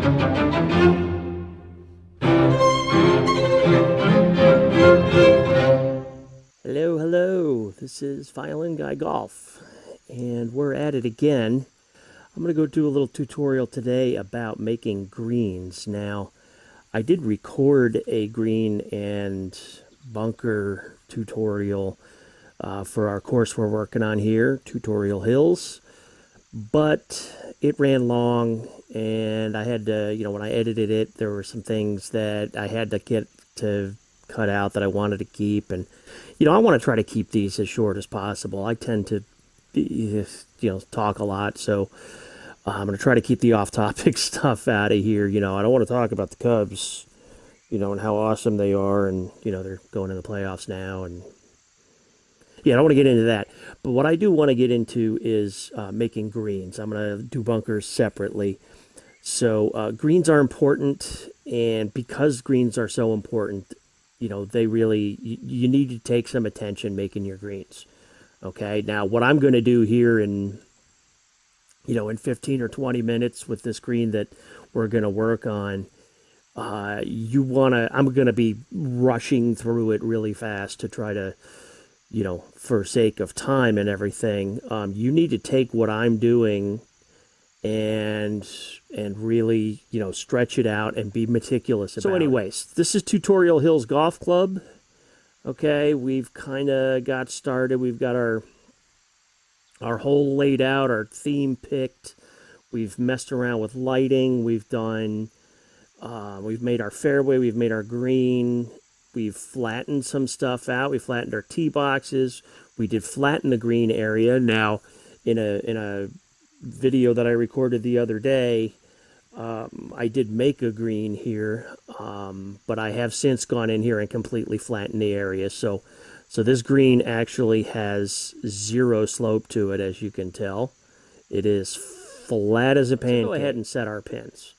Hello, hello, this is ViolinguyGolf, and we're at it again. I'm going to go do a little tutorial today about making greens. Now, I did record a green and bunker tutorial for our course we're working on here, Tutorial Hills, but it ran long, and I had to, when I edited it, there were some things that I had to get to cut out that I wanted to keep, and I want to try to keep these as short as possible. I tend to talk a lot, so I'm going to try to keep the off-topic stuff out of here. I don't want to talk about the Cubs, and how awesome they are, and they're going in the playoffs now, and I don't want to get into that. But what I do want to get into is making greens. I'm going to do bunkers separately. So greens are important, and because greens are so important, they really, you need to take some attention making your greens. Okay, now what I'm going to do here in 15 or 20 minutes with this green that we're going to work on, I'm going to be rushing through it really fast to try to, for sake of time and everything. You need to take what I'm doing and really, stretch it out and be meticulous about it. So anyways, this is Tutorial Hills Golf Club. Okay, we've kind of got started. We've got our hole laid out, our theme picked. We've messed around with lighting. We've done, we've made our fairway. We've made our green. We've flattened some stuff out. We flattened our tee boxes. We did flatten the green area. Now, in a video that I recorded the other day, I did make a green here, but I have since gone in here and completely flattened the area. So this green actually has zero slope to it, as you can tell. It is flat as a pancake. Let's go ahead and set our pins.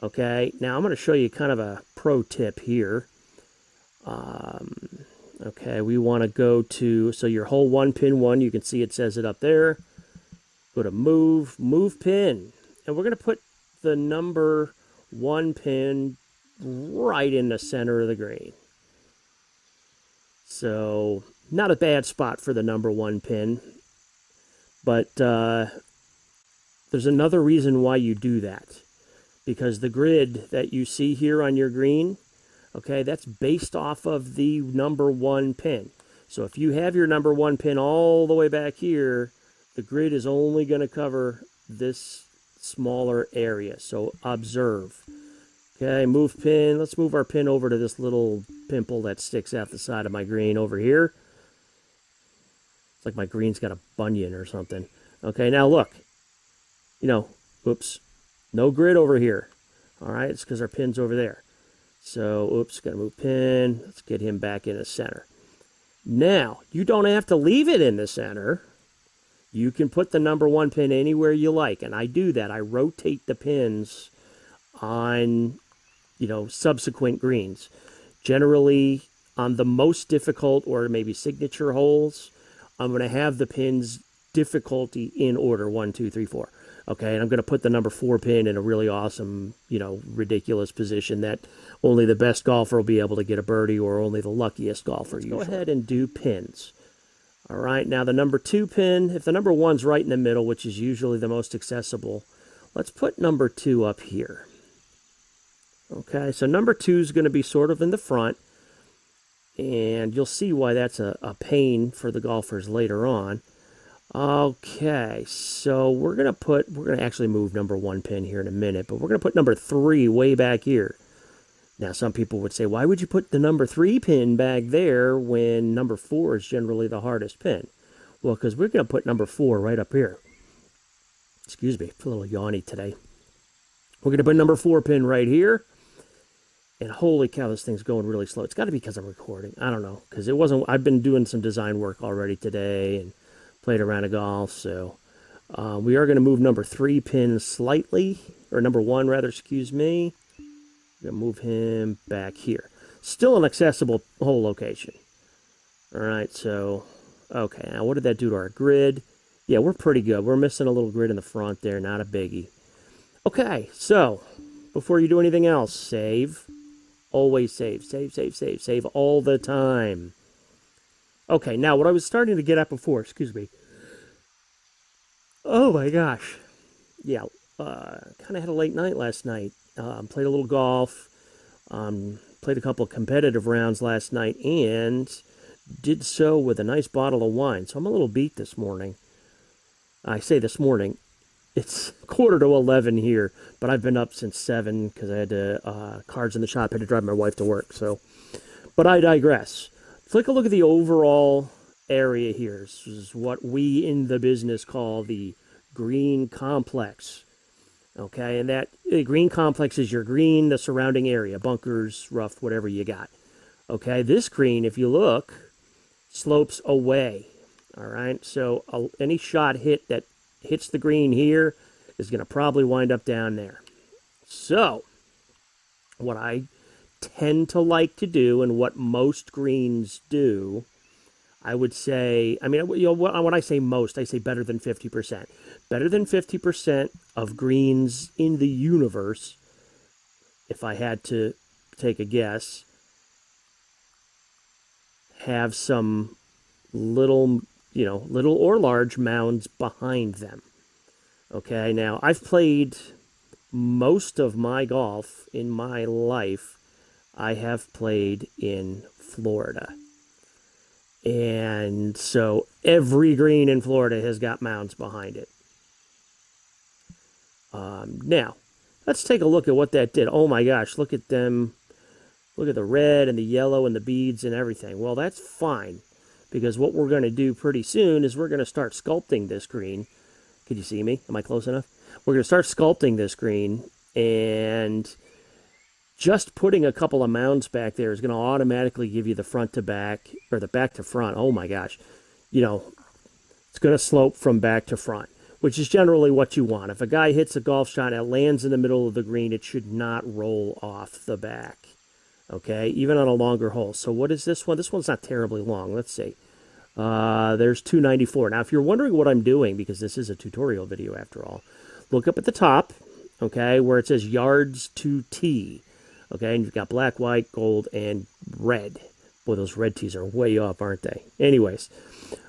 Okay, now I'm going to show you kind of a pro tip here. Okay, we want to go to, so your hole 1, pin 1, you can see it says it up there. Go to move pin, and we're going to put the number 1 pin right in the center of the green. So, not a bad spot for the number 1 pin, but there's another reason why you do that. Because the grid that you see here on your green, okay, that's based off of the number 1 pin. So if you have your number 1 pin all the way back here, the grid is only going to cover this smaller area. So observe. Okay, move pin. Let's move our pin over to this little pimple that sticks out the side of my green over here. It's like my green's got a bunion or something. Okay, now look. Oops. No grid over here. All right, it's because our pin's over there. So, oops, got to move pin. Let's get him back in the center. Now, you don't have to leave it in the center. You can put the number 1 pin anywhere you like, and I do that. I rotate the pins on, subsequent greens. Generally, on the most difficult or maybe signature holes, I'm going to have the pins difficulty in order, 1, 2, 3, 4. Okay, and I'm going to put the number 4 pin in a really awesome, ridiculous position that only the best golfer will be able to get a birdie, or only the luckiest golfer. Let's go ahead and do pins. All right, now the number 2 pin, if the number 1's right in the middle, which is usually the most accessible, let's put number 2 up here. Okay, so number 2 is going to be sort of in the front, and you'll see why that's a pain for the golfers later on. Okay, so we're going to actually move number 1 pin here in a minute, but we're going to put number 3 way back here. Now, some people would say, why would you put the number 3 pin back there when number 4 is generally the hardest pin? Well, because we're going to put number 4 right up here. Excuse me, I'm a little yawny today. We're going to put number 4 pin right here. And holy cow, this thing's going really slow. It's got to be because I'm recording. I don't know, because it wasn't. I've been doing some design work already today and played a round of golf, so we are going to move number 3 pin slightly, or number 1 rather, excuse me. We're going to move him back here. Still an accessible hole location. All right, so, okay, now what did that do to our grid? Yeah, we're pretty good. We're missing a little grid in the front there, not a biggie. Okay, so before you do anything else. Save. Always save. Save, save, save. Save all the time. Okay, now what I was starting to get at before, excuse me. Oh my gosh. Yeah, kind of had a late night last night. Played a little golf. Played a couple of competitive rounds last night and did so with a nice bottle of wine. So I'm a little beat this morning. I say this morning. It's 10:45 here, but I've been up since 7 because I had to, cards in the shop, had to drive my wife to work. So, but I digress. Take a look at the overall area here. This is what we in the business call the green complex. Okay, and that green complex is your green, the surrounding area, bunkers, rough, whatever you got. Okay, this green, if you look, slopes away. All right, so any shot hit that hits the green here is going to probably wind up down there. So, what I tend to like to do, and what most greens do, I would say, I mean, you know, when I say most, I say better than 50%. Better than 50% of greens in the universe, if I had to take a guess, have some little, you know, little or large mounds behind them. Okay, now I've played most of my golf in my life, I have played in Florida. And so every green in Florida has got mounds behind it. Now, let's take a look at what that did. Oh my gosh, look at them. Look at the red and the yellow and the beads and everything. Well, that's fine, because what we're going to do pretty soon is we're going to start sculpting this green. Can you see me? Am I close enough? We're going to start sculpting this green, and just putting a couple of mounds back there is going to automatically give you the front to back, or the back to front. Oh my gosh. You know, it's going to slope from back to front, which is generally what you want. If a guy hits a golf shot and it lands in the middle of the green, it should not roll off the back. Okay, even on a longer hole. So what is this one? This one's not terribly long. Let's see. There's 294. Now, if you're wondering what I'm doing, because this is a tutorial video after all, look up at the top, okay, where it says yards to tee. Okay, and you've got black, white, gold, and red. Boy, those red tees are way up, aren't they? Anyways,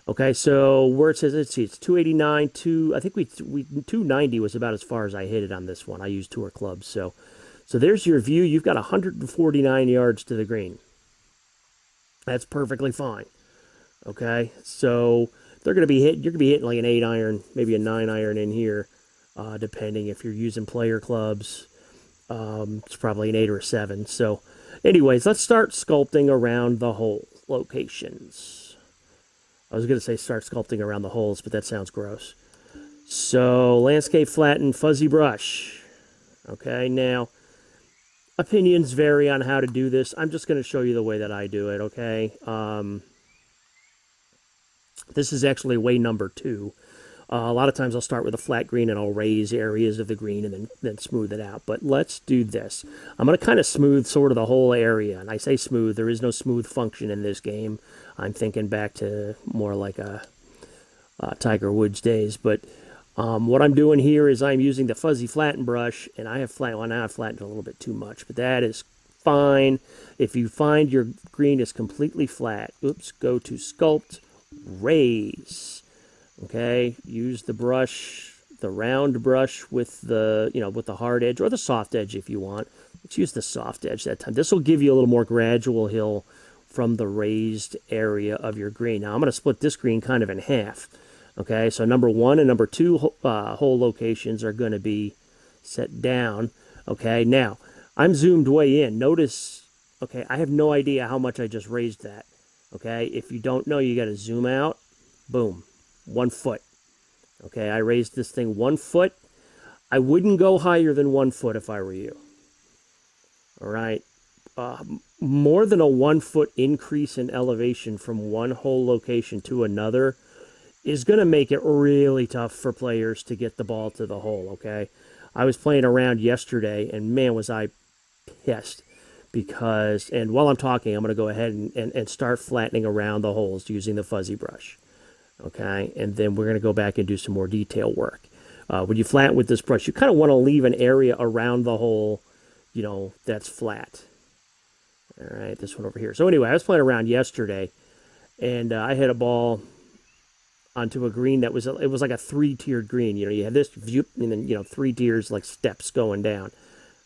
okay, so where it says, let's see, it's 289, I think we 290 was about as far as I hit it on this one. I used tour clubs, so there's your view. You've got 149 yards to the green. That's perfectly fine. Okay, so they're going to be hitting. You're going to be hitting like an 8-iron, maybe a 9-iron in here, depending if you're using player clubs. It's probably an 8 or a 7. So, anyways, let's start sculpting around the hole locations. I was going to say start sculpting around the holes, but that sounds gross. So, landscape flatten, fuzzy brush. Okay, now, opinions vary on how to do this. I'm just going to show you the way that I do it, okay? This is actually way number 2. A lot of times I'll start with a flat green and I'll raise areas of the green and then smooth it out. But let's do this. I'm going to kind of smooth sort of the whole area. And I say smooth, there is no smooth function in this game. I'm thinking back to more like a Tiger Woods days. But what I'm doing here is I'm using the fuzzy flatten brush. And I have flattened, well, now I've flattened a little bit too much. But that is fine. If you find your green is completely flat, oops, go to sculpt, raise. Okay, use the brush, the round brush with the, you know, with the hard edge or the soft edge if you want. Let's use the soft edge that time. This will give you a little more gradual hill from the raised area of your green. Now, I'm going to split this green kind of in half. Okay, so number 1 and number 2 hole locations are going to be set down. Okay, now, I'm zoomed way in. Notice, okay, I have no idea how much I just raised that. Okay, if you don't know, you got to zoom out. Boom. 1 foot. Okay, I raised this thing 1 foot. I wouldn't go higher than 1 foot if I were you. All right. More than a 1 foot increase in elevation from one hole location to another is going to make it really tough for players to get the ball to the hole, okay? I was playing around yesterday, and man, was I pissed. Because, and while I'm talking, I'm going to go ahead and start flattening around the holes using the fuzzy brush. Okay, and then we're going to go back and do some more detail work. When you flatten with this brush, you kind of want to leave an area around the hole that's flat. All right, this one over here. So anyway, I was playing around yesterday, and I hit a ball onto a green that was it was like a 3-tiered green. You had this view, and then 3 tiers like steps going down.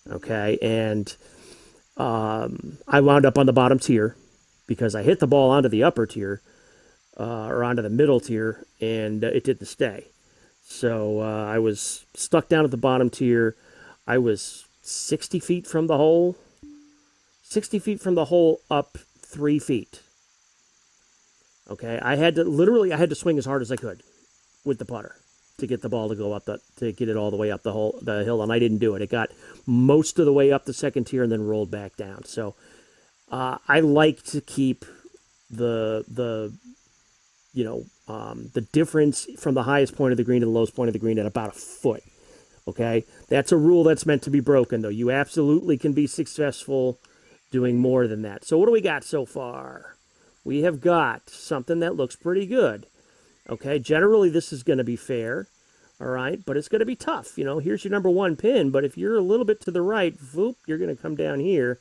Okay, and I wound up on the bottom tier because I hit the ball onto the upper tier or onto the middle tier, and it didn't stay. So I was stuck down at the bottom tier. I was 60 feet from the hole. 60 feet from the hole, up 3 feet. Okay, I had to swing as hard as I could with the putter to get the ball to go to get it all the way up the hill, and I didn't do it. It got most of the way up the second tier and then rolled back down. So I like to keep the difference from the highest point of the green to the lowest point of the green at about a foot. Okay, that's a rule that's meant to be broken, though. You absolutely can be successful doing more than that. So what do we got so far? We have got something that looks pretty good. Okay, generally this is going to be fair, all right, but it's going to be tough. Here's your number 1 pin, but if you're a little bit to the right, whoop, you're going to come down here,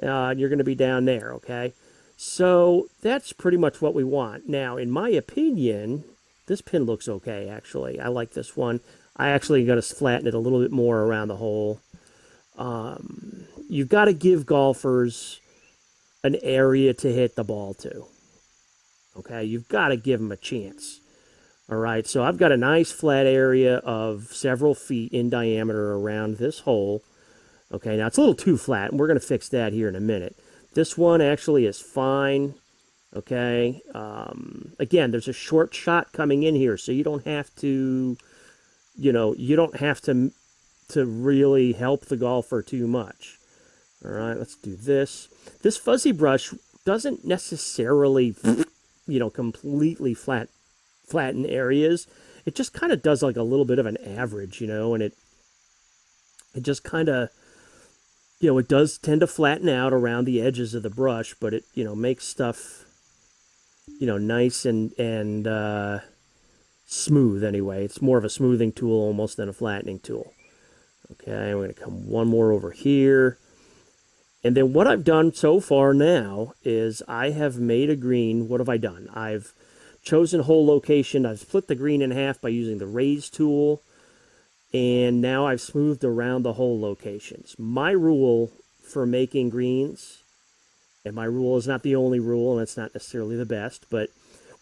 and you're going to be down there, okay? So that's pretty much what we want. Now, in my opinion, this pin looks okay, actually. I like this one. I actually got to flatten it a little bit more around the hole. You've got to give golfers an area to hit the ball to. Okay, you've got to give them a chance. All right, so I've got a nice flat area of several feet in diameter around this hole. Okay, now it's a little too flat, and we're going to fix that here in a minute. This one actually is fine. Okay, again, there's a short shot coming in here, so you don't have to, to really help the golfer too much. All right, let's do this. This fuzzy brush doesn't necessarily, completely flatten areas. It just kind of does like a little bit of an average, and it just kind of, it does tend to flatten out around the edges of the brush, but it, makes stuff, nice and smooth anyway. It's more of a smoothing tool almost than a flattening tool. Okay, we're going to come one more over here. And then what I've done so far now is I have made a green. What have I done? I've chosen hole location. I've split the green in half by using the raise tool. And now I've smoothed around the hole locations. My rule for making greens, and my rule is not the only rule, and it's not necessarily the best, but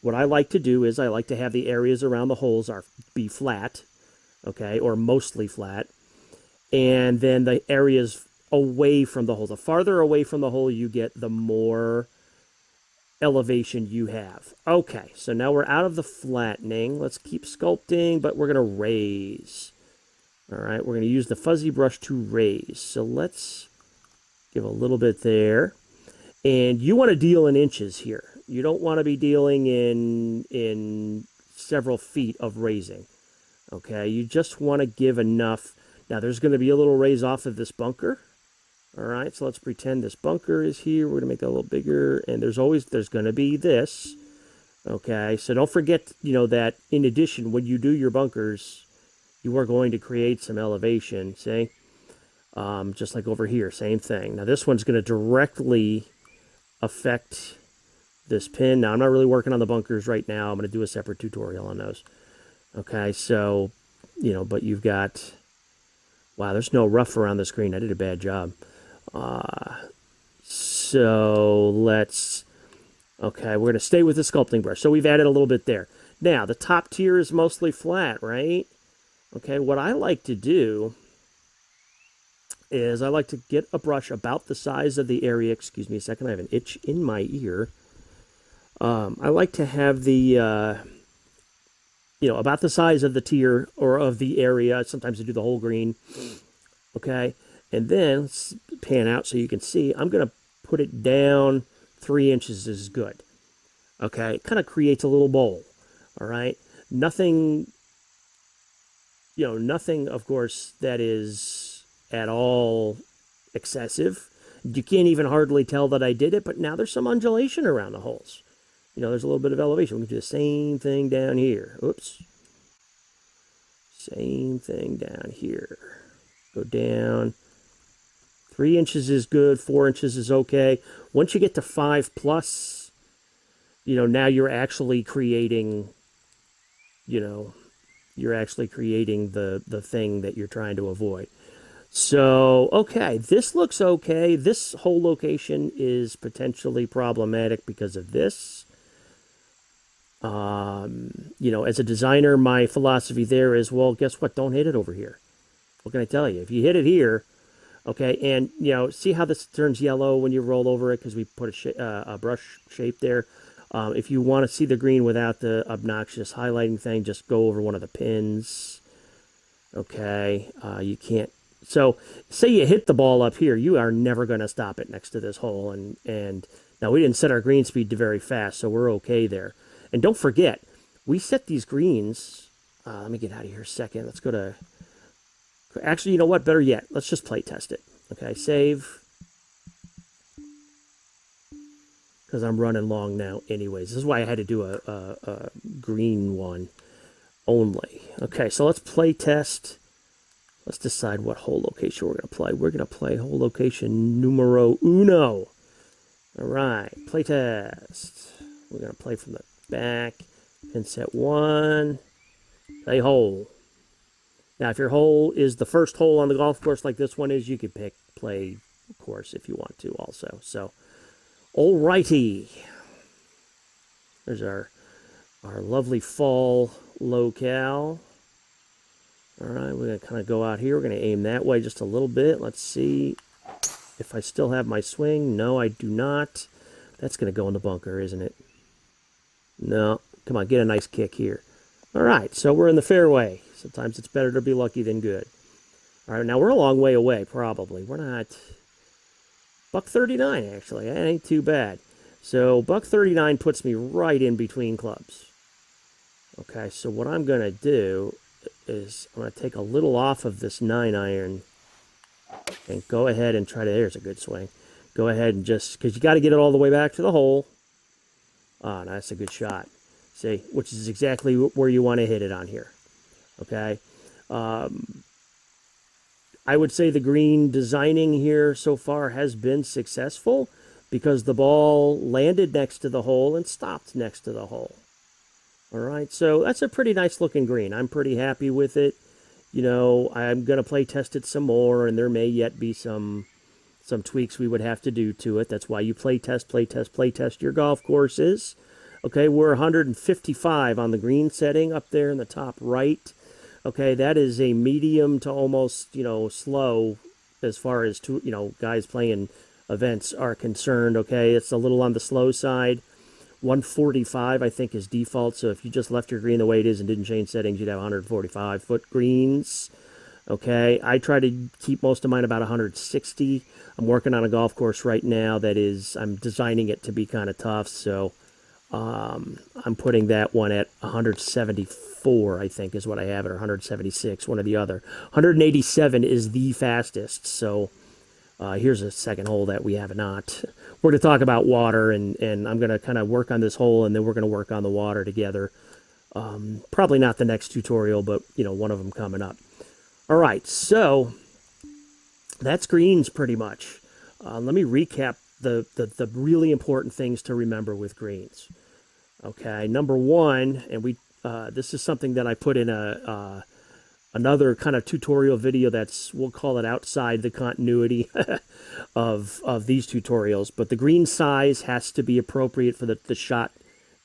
what I like to do is I like to have the areas around the holes be flat, okay, or mostly flat. And then the areas away from the hole. The farther away from the hole you get, the more elevation you have. Okay, so now we're out of the flattening. Let's keep sculpting, but we're going to raise. All right, we're going to use the fuzzy brush to raise. So let's give a little bit there. And you want to deal in inches here. You don't want to be dealing in several feet of raising. Okay, you just want to give enough. Now, there's going to be a little raise off of this bunker. All right, so let's pretend this bunker is here. We're going to make that a little bigger, and there's going to be this. Okay, so don't forget, that in addition, when you do your bunkers, you are going to create some elevation, see? Just like over here, same thing. Now, this one's going to directly affect this pin. Now, I'm not really working on the bunkers right now. I'm going to do a separate tutorial on those. Okay, so, but you've got... Wow, there's no rough around the screen. I did a bad job. So let's... Okay, we're going to stay with the sculpting brush. So we've added a little bit there. Now, the top tier is mostly flat, right? Okay, what I like to do is I like to get a brush about the size of the area. Excuse me a second, I have an itch in my ear. I like to have the, about the size of the tier or of the area. Sometimes I do the whole green. Okay, and then let's pan out so you can see. I'm going to put it down 3 inches is good. Okay, it kind of creates a little bowl. All right, nothing, nothing, of course, that is at all excessive. You can't even hardly tell that I did it, but now there's some undulation around the holes. There's a little bit of elevation. We can do the same thing down here. Oops. Same thing down here. Go down 3 inches is good. 4 inches is okay. Once you get to 5 plus, now you're actually creating, the thing that you're trying to avoid. So, okay, this looks okay. This whole location is potentially problematic because of this. As a designer, my philosophy there is, well, guess what? Don't hit it over here. What can I tell you? If you hit it here, okay, and, see how this turns yellow when you roll over it because we put a brush shape there. If you want to see the green without the obnoxious highlighting thing, just go over one of the pins. Okay, you can't. So, say you hit the ball up here, you are never going to stop it next to this hole. And now we didn't set our green speed to very fast, so we're okay there. And don't forget, we set these greens. Let me get out of here a second. Let's go to. Actually, you know what? Better yet, let's just play test it. Okay, save. Because I'm running long now, anyways. This is why I had to do a green one only. Okay, so let's play test. Let's decide what hole location we're going to play. We're going to play hole location numero uno. All right, play test. We're going to play from the back. Pin set 1. Play hole. Now, if your hole is the first hole on the golf course like this one is, you could play course if you want to also. So, alrighty. There's our lovely fall locale. All right, we're going to kind of go out here. We're going to aim that way just a little bit. Let's see if I still have my swing. No, I do not. That's going to go in the bunker, isn't it? No. Come on, get a nice kick here. All right, so we're in the fairway. Sometimes it's better to be lucky than good. All right, now we're a long way away, probably. We're not... $139, actually. That ain't too bad. So $139 puts me right in between clubs. Okay, so what I'm going to do is I'm going to take a little off of this 9-iron and go ahead and try to... There's a good swing. Go ahead and just... Because you got to get it all the way back to the hole. Oh, no, that's a good shot. See, which is exactly where you want to hit it on here. Okay. I would say the green designing here so far has been successful because the ball landed next to the hole and stopped next to the hole. All right, so that's a pretty nice looking green. I'm pretty happy with it. I'm going to play test it some more, and there may yet be some tweaks we would have to do to it. That's why you play test your golf courses. Okay, we're 155 on the green setting up there in the top right. Okay, that is a medium to almost, slow as far as, guys playing events are concerned. Okay, it's a little on the slow side. 145, I think, is default. So if you just left your green the way it is and didn't change settings, you'd have 145-foot greens. Okay, I try to keep most of mine about 160. I'm working on a golf course right now that is, I'm designing it to be kind of tough. So I'm putting that one at 174, I think, is what I have it, or 176, one or the other. 187 is the fastest. So here's a second hole that we have not. We're going to talk about water, and I'm going to kind of work on this hole, and then we're going to work on the water together. Probably not the next tutorial, but, one of them coming up. All right, so that's greens pretty much. Let me recap the really important things to remember with greens. Okay, number one, and this is something that I put in another kind of tutorial video that's, we'll call it outside the continuity of these tutorials, but the green size has to be appropriate for the shot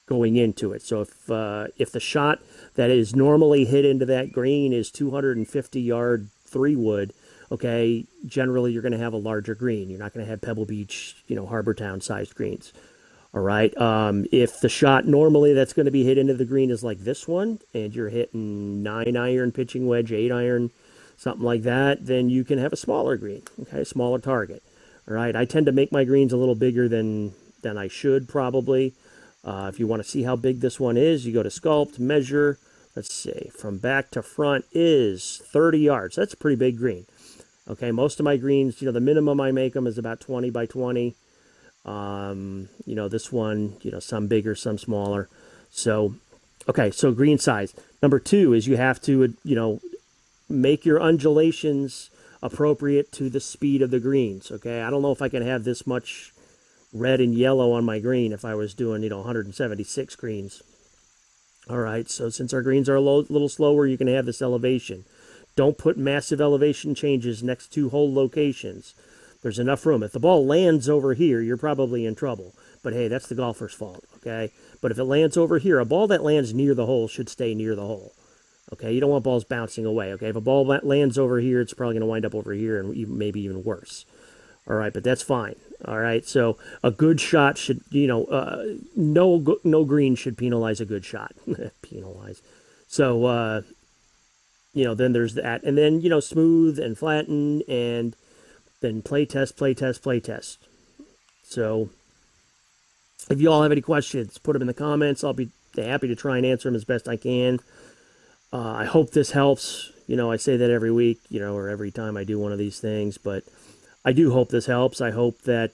going into it. So if the shot that is normally hit into that green is 250-yard 3-wood, okay, generally you're going to have a larger green. You're not going to have Pebble Beach, Harbor Town-sized greens. All right. If the shot normally that's going to be hit into the green is like this one, and you're hitting 9-iron pitching wedge, 8-iron, something like that, then you can have a smaller green, okay, smaller target. All right. I tend to make my greens a little bigger than I should probably. If you want to see how big this one is, you go to Sculpt, Measure. Let's see. From back to front is 30 yards. That's a pretty big green. Okay. Most of my greens, the minimum I make them is about 20 by 20. This one, some bigger, some smaller. So, okay, so green size. Number two is you have to, make your undulations appropriate to the speed of the greens. Okay, I don't know if I can have this much red and yellow on my green if I was doing 176 greens. All right, so since our greens are a little slower, you can have this elevation. Don't put massive elevation changes next to hole locations. There's enough room. If the ball lands over here, you're probably in trouble. But hey, that's the golfer's fault, okay? But if it lands over here, a ball that lands near the hole should stay near the hole. Okay, you don't want balls bouncing away, okay? If a ball lands over here, it's probably going to wind up over here and maybe even worse. All right, but that's fine. All right, so a good shot should, no green should penalize a good shot. Penalize. So, then there's that. And then, smooth and flatten and then play test, play test, play test. So if you all have any questions, put them in the comments. I'll be happy to try and answer them as best I can. I hope this helps. I say that every week, or every time I do one of these things, but I do hope this helps. I hope that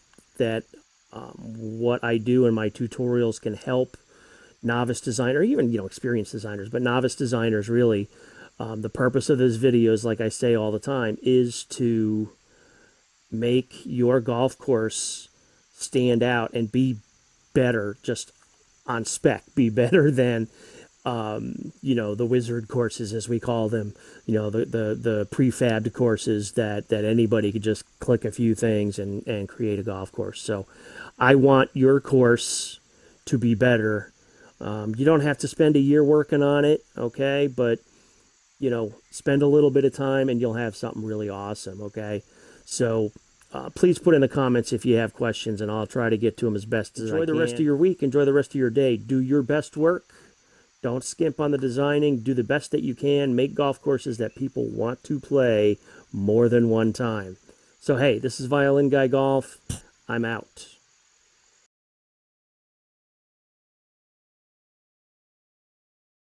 what I do in my tutorials can help novice designers, or even, experienced designers, but novice designers really. The purpose of this video is, like I say all the time, is to make your golf course stand out and be better just on spec, be better than the wizard courses, as we call them, the prefabbed courses that anybody could just click a few things and create a golf course. So I want your course to be better. You don't have to spend a year working on it, okay, but spend a little bit of time and you'll have something really awesome, okay? So please put in the comments if you have questions, and I'll try to get to them as best as I can. Enjoy the rest of your week. Enjoy the rest of your day. Do your best work. Don't skimp on the designing. Do the best that you can. Make golf courses that people want to play more than one time. So, hey, this is Violin Guy Golf. I'm out.